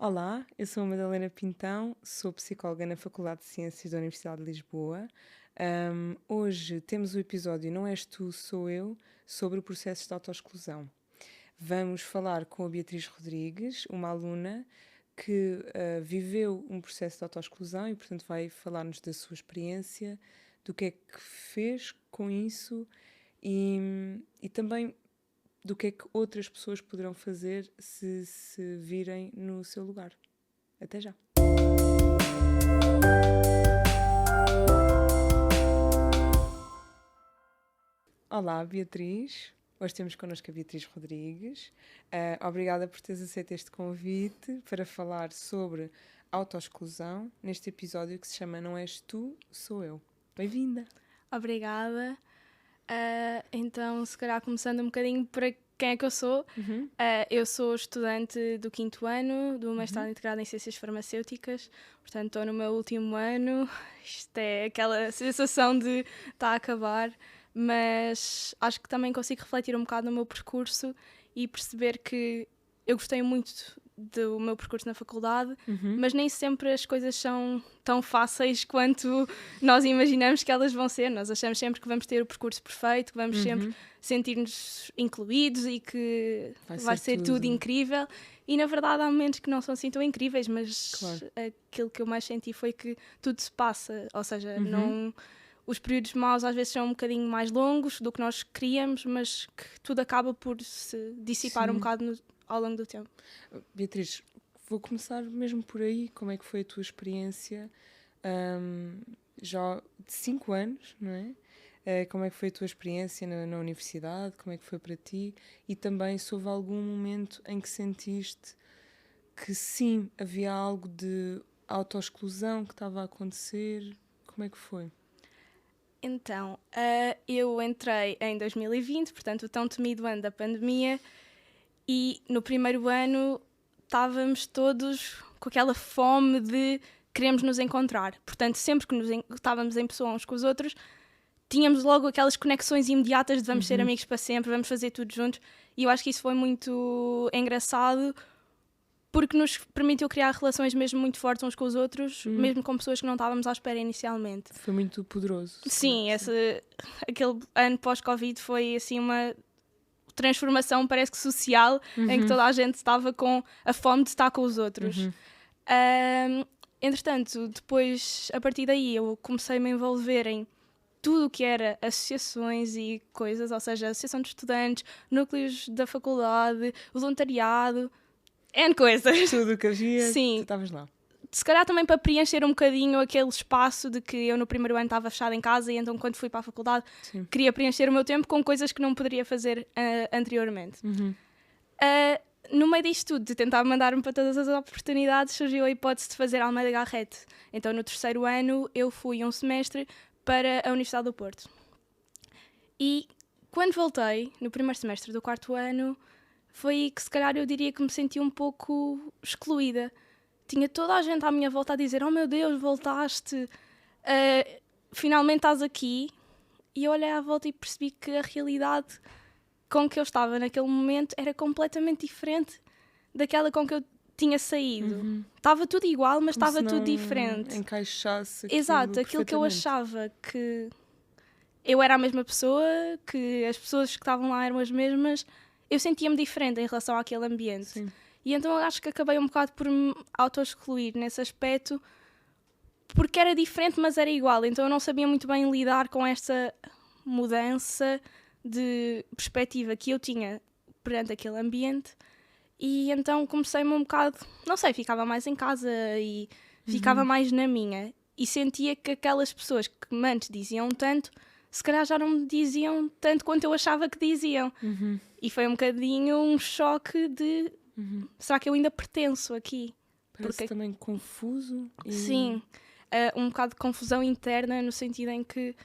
Olá, eu sou a Madalena Pintão, sou psicóloga na Faculdade de Ciências da Universidade de Lisboa. Hoje temos o episódio Não És Tu, Sou Eu, sobre o processo de autoexclusão. Vamos falar com a Beatriz Rodrigues, uma aluna que viveu um processo de autoexclusão e, portanto, vai falar-nos da sua experiência, do que é que fez com isso e também do que é que outras pessoas poderão fazer se virem no seu lugar. Até já! Olá, Beatriz. Hoje temos connosco a Beatriz Rodrigues. Obrigada por teres aceito este convite para falar sobre autoexclusão neste episódio que se chama Não És Tu, Sou Eu. Bem-vinda! Obrigada. Então, se calhar começando um bocadinho para quem é que eu sou. Eu sou estudante do 5º ano do mestrado integrado em Ciências Farmacêuticas, portanto estou no meu último ano. Isto é aquela sensação de está a acabar, mas acho que também consigo refletir um bocado no meu percurso e perceber que eu gostei muito do meu percurso na faculdade, mas nem sempre as coisas são tão fáceis quanto nós imaginamos que elas vão ser. Nós achamos sempre que vamos ter o percurso perfeito, que vamos sempre sentir-nos incluídos e que vai ser tudo incrível. E na verdade há momentos que não são assim tão incríveis, mas claro, aquilo que eu mais senti foi que tudo se passa, ou seja, não... Os períodos maus às vezes são um bocadinho mais longos do que nós queríamos, mas que tudo acaba por se dissipar um bocado ao longo do tempo. Beatriz, vou começar mesmo por aí. Como é que foi a tua experiência já de 5 anos, não é? Como é que foi a tua experiência na universidade? Como é que foi para ti? E também se houve algum momento em que sentiste que sim, havia algo de autoexclusão que estava a acontecer? Como é que foi? Então, eu entrei em 2020, portanto o tão temido ano da pandemia, e no primeiro ano estávamos todos com aquela fome de queremos nos encontrar. Portanto, sempre que estávamos em pessoa uns com os outros, tínhamos logo aquelas conexões imediatas de vamos ser amigos para sempre, vamos fazer tudo juntos. E eu acho que isso foi muito engraçado, porque nos permitiu criar relações mesmo muito fortes uns com os outros, mesmo com pessoas que não estávamos à espera inicialmente. Foi muito poderoso. Sim, aquele ano pós-Covid foi assim uma transformação, parece que social, em que toda a gente estava com a fome de estar com os outros. Entretanto, depois, a partir daí, eu comecei-me a envolver em tudo o que era associações e coisas, ou seja, associação de estudantes, núcleos da faculdade, voluntariado, N coisas. Tudo o que havia, sim, tu estavas lá. Se calhar também para preencher um bocadinho aquele espaço de que eu no primeiro ano estava fechada em casa e então quando fui para a faculdade queria preencher o meu tempo com coisas que não poderia fazer anteriormente. No meio disto tudo, de tentar mandar-me para todas as oportunidades, surgiu a hipótese de fazer Almeida Garrett. Então no terceiro ano eu fui um semestre para a Universidade do Porto. E quando voltei, no primeiro semestre do 4º ano, foi aí que se calhar eu diria que me senti um pouco excluída. Tinha toda a gente à minha volta a dizer: oh meu Deus, voltaste, finalmente estás aqui. E eu olhei à volta e percebi que a realidade com que eu estava naquele momento era completamente diferente daquela com que eu tinha saído. Estava tudo igual, mas estava tudo diferente. Encaixasse exato, aquilo que eu achava que eu era a mesma pessoa, que as pessoas que estavam lá eram as mesmas, eu sentia-me diferente em relação àquele ambiente. Sim. E então eu acho que acabei um bocado por me auto-excluir nesse aspecto, porque era diferente, mas era igual. Então eu não sabia muito bem lidar com esta mudança de perspectiva que eu tinha perante aquele ambiente. E então comecei-me um bocado, não sei, ficava mais em casa e ficava mais na minha. E sentia que aquelas pessoas que antes diziam tanto, se calhar já não me diziam tanto quanto eu achava que diziam. E foi um bocadinho um choque de... será que eu ainda pertenço aqui? Parece também confuso. Sim, um bocado de confusão interna, no sentido em que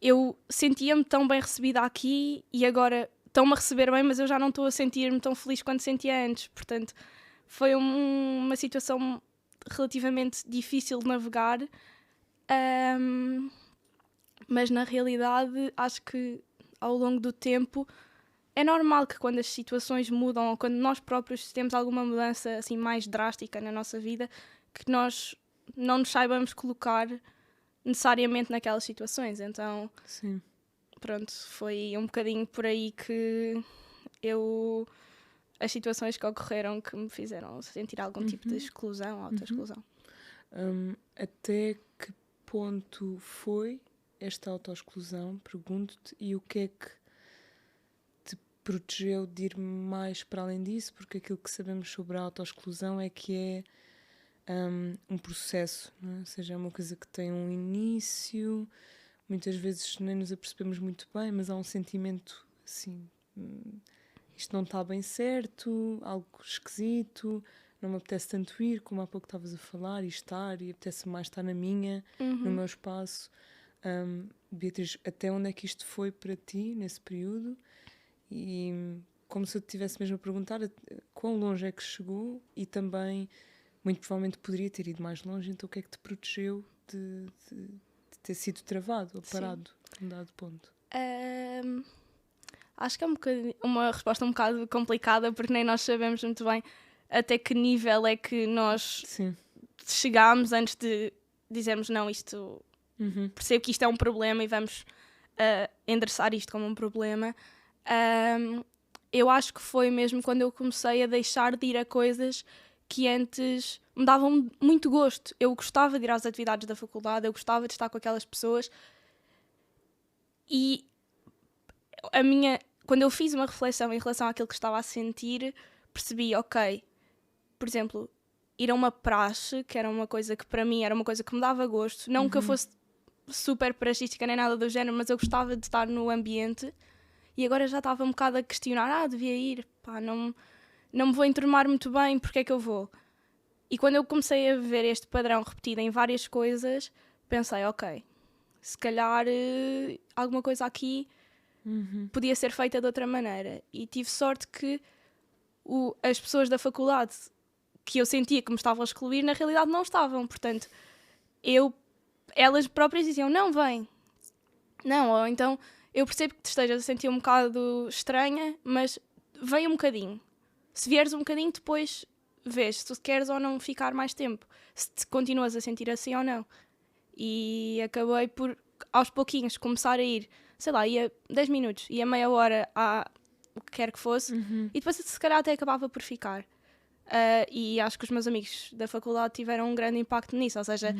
eu sentia-me tão bem recebida aqui e agora estão-me a receber bem, mas eu já não estou a sentir-me tão feliz quanto sentia antes. Portanto, foi uma situação relativamente difícil de navegar, mas na realidade acho que ao longo do tempo é normal que quando as situações mudam ou quando nós próprios temos alguma mudança assim mais drástica na nossa vida, que nós não nos saibamos colocar necessariamente naquelas situações. Então, Sim. pronto, foi um bocadinho por aí que as situações que ocorreram que me fizeram sentir algum tipo de exclusão, autoexclusão. Até que ponto foi esta autoexclusão? Pergunto-te, e o que é que te protegeu de ir mais para além disso? Porque aquilo que sabemos sobre a autoexclusão é que é um processo, não é? Ou seja, é uma coisa que tem um início, muitas vezes nem nos apercebemos muito bem, mas há um sentimento assim, isto não está bem certo, algo esquisito, não me apetece tanto ir, como há pouco estavas a falar, e estar, e apetece mais estar na minha, no meu espaço. Beatriz, até onde é que isto foi para ti nesse período? E como se eu te estivesse mesmo a perguntar quão longe é que chegou, e também muito provavelmente poderia ter ido mais longe, então o que é que te protegeu de ter sido travado ou parado num dado ponto? Acho que é uma resposta um bocado complicada, porque nem nós sabemos muito bem até que nível é que nós chegámos antes de dizermos não, isto percebo que isto é um problema e vamos endereçar isto como um problema. Eu acho que foi mesmo quando eu comecei a deixar de ir a coisas que antes me davam muito gosto. Eu gostava de ir às atividades da faculdade, eu gostava de estar com aquelas pessoas, e quando eu fiz uma reflexão em relação àquilo que estava a sentir, percebi, ok, por exemplo, ir a uma praxe, que era uma coisa que para mim era uma coisa que me dava gosto, não que eu fosse super praxística nem nada do género, mas eu gostava de estar no ambiente, e agora já estava um bocado a questionar, devia ir, não me vou enturmar muito bem, porque é que eu vou? E quando eu comecei a ver este padrão repetido em várias coisas, pensei, ok, se calhar alguma coisa aqui podia ser feita de outra maneira. E tive sorte que as pessoas da faculdade que eu sentia que me estavam a excluir, na realidade não estavam. Portanto, elas próprias diziam, não, vem. Não, ou então, eu percebo que te estejas a sentir um bocado estranha, mas vem um bocadinho. Se vieres um bocadinho, depois vês se tu queres ou não ficar mais tempo. Se te continuas a sentir assim ou não. E acabei por, aos pouquinhos, começar a ir, sei lá, ia 10 minutos, ia meia hora a o que quer que fosse, e depois se calhar até acabava por ficar. E acho que os meus amigos da faculdade tiveram um grande impacto nisso, ou seja,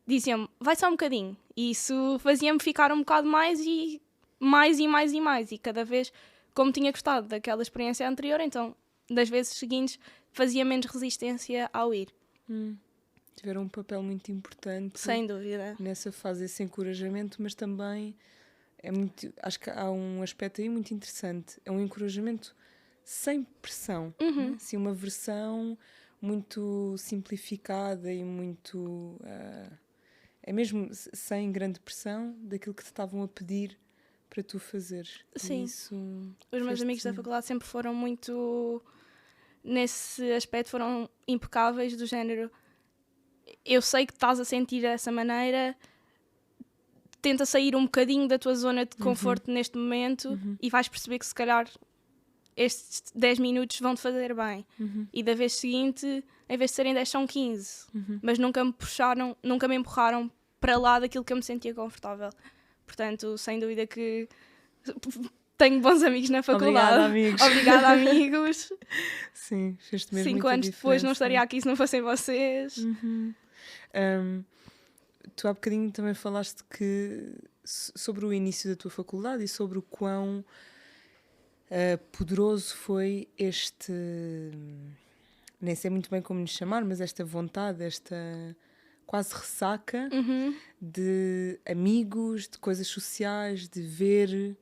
diziam-me, vai só um bocadinho, e isso fazia-me ficar um bocado mais e mais e mais e mais, e cada vez, como tinha gostado daquela experiência anterior, então das vezes seguintes fazia menos resistência ao ir. Tiveram um papel muito importante, sem dúvida, nessa fase, esse encorajamento, mas também acho que há um aspecto aí muito interessante, é um encorajamento sem pressão, né? Assim, uma versão muito simplificada e muito é mesmo sem grande pressão daquilo que te estavam a pedir para tu fazeres. Sim. Isso os meus amigos da faculdade sempre foram muito, nesse aspecto, foram impecáveis, do género, eu sei que estás a sentir dessa maneira, tenta sair um bocadinho da tua zona de conforto neste momento, e vais perceber que se calhar estes 10 minutos vão-te fazer bem. E da vez seguinte, em vez de serem 10, são 15. Mas nunca me empurraram para lá daquilo que eu me sentia confortável. Portanto, sem dúvida que tenho bons amigos na faculdade. Obrigada, amigos. Obrigada, amigos. Sim, fez-te mesmo 5 anos depois não estaria aqui se não fossem vocês. Tu há bocadinho também falaste sobre o início da tua faculdade e sobre o quão poderoso foi este, nem sei muito bem como lhe chamar, mas esta vontade, esta quase ressaca de amigos, de coisas sociais, de ver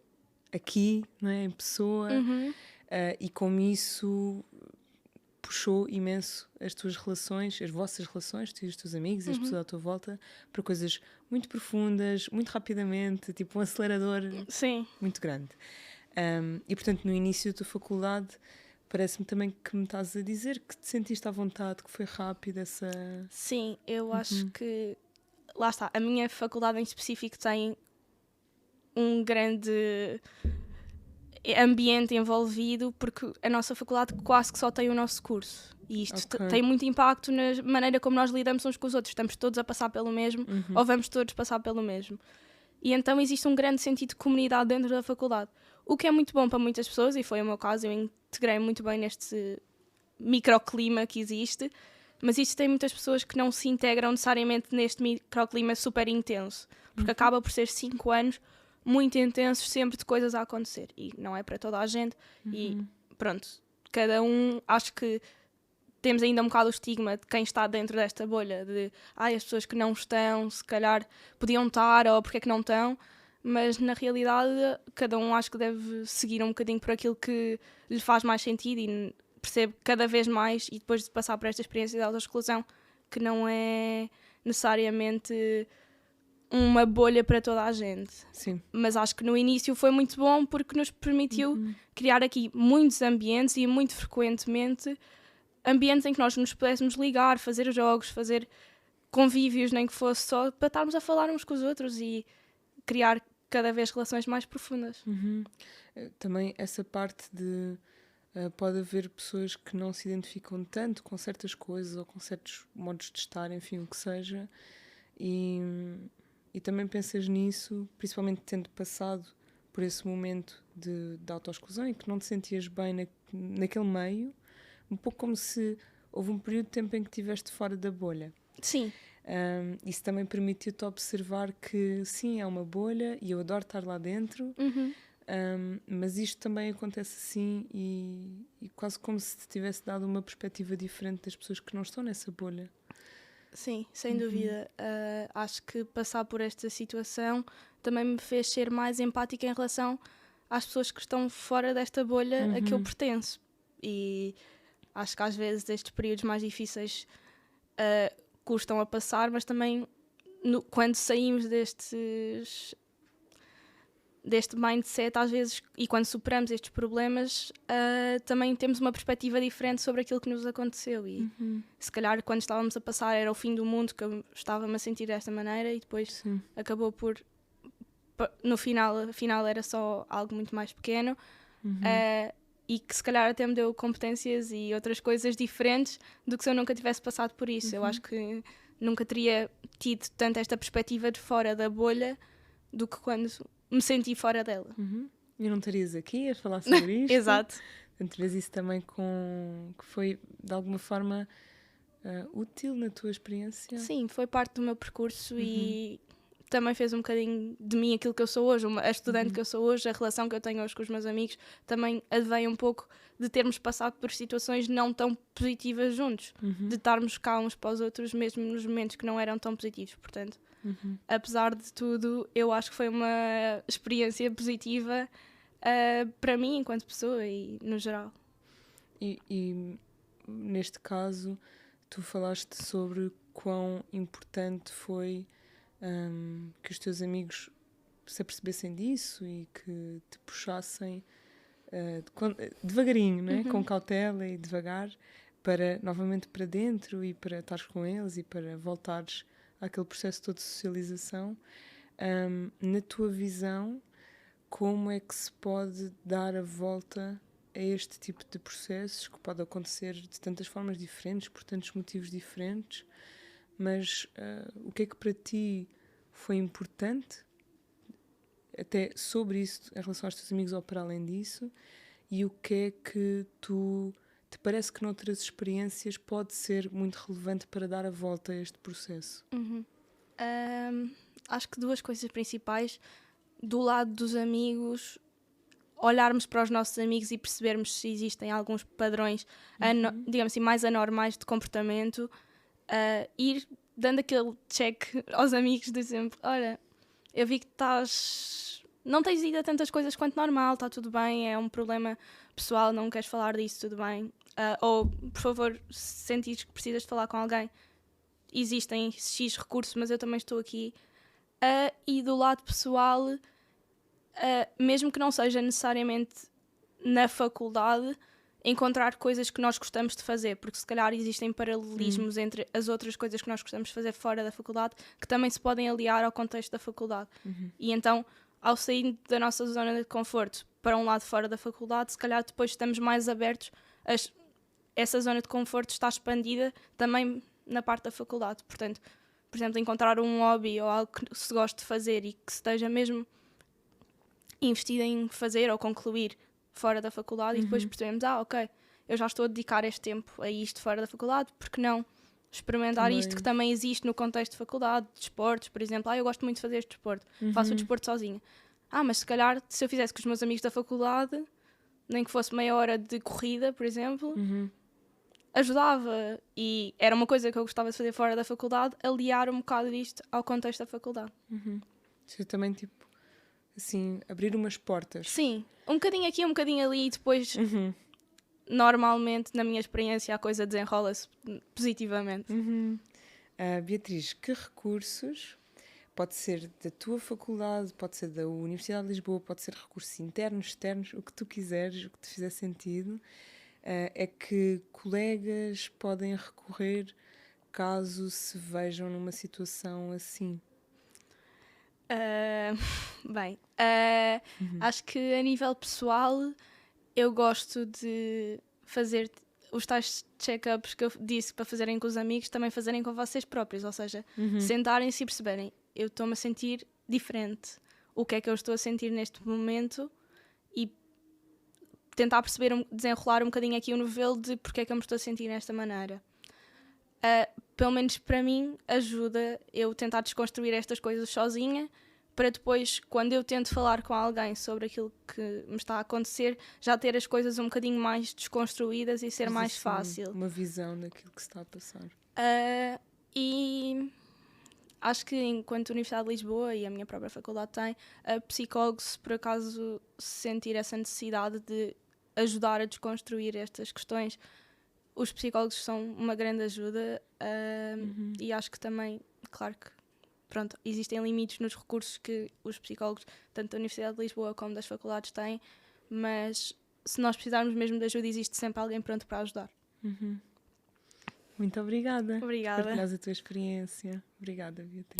aqui, não é, em pessoa, e como isso puxou imenso as tuas relações, as vossas relações, tu e os teus amigos e as pessoas à tua volta, para coisas muito profundas, muito rapidamente, tipo um acelerador muito grande. E portanto, no início da tua faculdade, parece-me também que me estás a dizer que te sentiste à vontade, que foi rápida essa... Sim, eu acho que, lá está, a minha faculdade em específico tem um grande... ambiente envolvido, porque a nossa faculdade quase que só tem o nosso curso. E isto tem muito impacto na maneira como nós lidamos uns com os outros. Estamos todos a passar pelo mesmo, ou vamos todos passar pelo mesmo. E então existe um grande sentido de comunidade dentro da faculdade. O que é muito bom para muitas pessoas, e foi o meu caso, eu integrei muito bem neste microclima que existe, mas isto tem muitas pessoas que não se integram necessariamente neste microclima super intenso, porque acaba por ser 5 anos muito intensos, sempre de coisas a acontecer, e não é para toda a gente, e pronto, cada um, acho que temos ainda um bocado o estigma de quem está dentro desta bolha, de as pessoas que não estão, se calhar podiam estar, ou porque é que não estão, mas na realidade cada um acho que deve seguir um bocadinho por aquilo que lhe faz mais sentido e percebe cada vez mais, e depois de passar por esta experiência de autoexclusão, que não é necessariamente uma bolha para toda a gente. Sim. Mas acho que no início foi muito bom porque nos permitiu criar aqui muitos ambientes e muito frequentemente ambientes em que nós nos pudéssemos ligar, fazer jogos, fazer convívios, nem que fosse só para estarmos a falar uns com os outros e criar cada vez relações mais profundas. Também essa parte de pode haver pessoas que não se identificam tanto com certas coisas ou com certos modos de estar, enfim, o que seja, e também pensas nisso, principalmente tendo passado por esse momento de autoexclusão e que não te sentias bem naquele meio, um pouco como se houve um período de tempo em que estiveste fora da bolha. Sim. Isso também permitiu-te observar que sim, é uma bolha e eu adoro estar lá dentro, mas isto também acontece assim e quase como se te tivesse dado uma perspectiva diferente das pessoas que não estão nessa bolha. Sim, sem dúvida. Acho que passar por esta situação também me fez ser mais empática em relação às pessoas que estão fora desta bolha a que eu pertenço. E acho que às vezes estes períodos mais difíceis custam a passar, mas também quando saímos deste mindset às vezes, e quando superamos estes problemas, também temos uma perspectiva diferente sobre aquilo que nos aconteceu e se calhar quando estávamos a passar era o fim do mundo, que eu estava-me a sentir desta maneira e depois acabou por no final era só algo muito mais pequeno, e que se calhar até me deu competências e outras coisas diferentes do que se eu nunca tivesse passado por isso. Eu acho que nunca teria tido tanto esta perspectiva de fora da bolha do que quando me senti fora dela. E não estarias aqui a falar sobre isto. Exato. Portanto, vês isso também que foi de alguma forma útil na tua experiência? Sim, foi parte do meu percurso e também fez um bocadinho de mim aquilo que eu sou hoje, a estudante que eu sou hoje, a relação que eu tenho hoje com os meus amigos, também advém um pouco de termos passado por situações não tão positivas juntos, de estarmos cá uns para os outros, mesmo nos momentos que não eram tão positivos. Portanto, apesar de tudo, eu acho que foi uma experiência positiva para mim enquanto pessoa e no geral. E neste caso, tu falaste sobre quão importante foi que os teus amigos se apercebessem disso e que te puxassem devagarinho, não é? Com cautela e devagar, novamente para dentro e para estares com eles e para voltares àquele processo todo de socialização. Na tua visão, como é que se pode dar a volta a este tipo de processos que pode acontecer de tantas formas diferentes, por tantos motivos diferentes, mas o que é que para ti foi importante, até sobre isso, em relação aos teus amigos ou para além disso, e o que é que te parece que noutras experiências pode ser muito relevante para dar a volta a este processo? Acho que 2 coisas principais. Do lado dos amigos, olharmos para os nossos amigos e percebermos se existem alguns padrões, digamos assim, mais anormais de comportamento, ir dando aquele check aos amigos de exemplo, olha, eu vi que não tens ido a tantas coisas quanto normal, está tudo bem, é um problema pessoal, não queres falar disso, tudo bem, ou por favor, se sentires que precisas de falar com alguém, existem X recursos, mas eu também estou aqui. E do lado pessoal, mesmo que não seja necessariamente na faculdade, encontrar coisas que nós gostamos de fazer, porque se calhar existem paralelismos entre as outras coisas que nós gostamos de fazer fora da faculdade que também se podem aliar ao contexto da faculdade. E então, ao sair da nossa zona de conforto, para um lado fora da faculdade, se calhar depois estamos mais abertos, essa zona de conforto está expandida também na parte da faculdade. Portanto, por exemplo, encontrar um hobby ou algo que se goste de fazer e que se esteja mesmo investido em fazer ou concluir fora da faculdade, e depois percebemos, ok, eu já estou a dedicar este tempo a isto fora da faculdade, porque não experimentar isto que também existe no contexto de faculdade, de desportos, por exemplo, eu gosto muito de fazer este desporto, faço o desporto sozinha. Mas se calhar, se eu fizesse com os meus amigos da faculdade, nem que fosse meia hora de corrida, por exemplo, ajudava. E era uma coisa que eu gostava de fazer fora da faculdade, aliar um bocado disto ao contexto da faculdade. Isso também, tipo, assim, abrir umas portas. Sim, um bocadinho aqui, um bocadinho ali, e depois, normalmente, na minha experiência, a coisa desenrola-se positivamente. Beatriz, que recursos, pode ser da tua faculdade, pode ser da Universidade de Lisboa, pode ser recursos internos, externos, o que tu quiseres, o que te fizer sentido, é que colegas podem recorrer caso se vejam numa situação assim? Acho que a nível pessoal eu gosto de fazer os tais check-ups que eu disse para fazerem com os amigos, também fazerem com vocês próprios, ou seja, sentarem-se e perceberem, eu estou-me a sentir diferente, o que é que eu estou a sentir neste momento, e tentar perceber, desenrolar um bocadinho aqui o novelo de porque é que eu me estou a sentir desta maneira. Pelo menos para mim ajuda eu tentar desconstruir estas coisas sozinha, para depois, quando eu tento falar com alguém sobre aquilo que me está a acontecer, já ter as coisas um bocadinho mais desconstruídas e ser mais fácil. Uma visão daquilo que se está a passar. E acho que enquanto Universidade de Lisboa e a minha própria faculdade tem, psicólogos, se por acaso sentir essa necessidade de ajudar a desconstruir estas questões, os psicólogos são uma grande ajuda. E acho que também, claro que existem limites nos recursos que os psicólogos, tanto da Universidade de Lisboa como das faculdades, têm, mas se nós precisarmos mesmo de ajuda, existe sempre alguém pronto para ajudar. Muito obrigada. Obrigada. Por partilhares a tua experiência. Obrigada, Beatriz.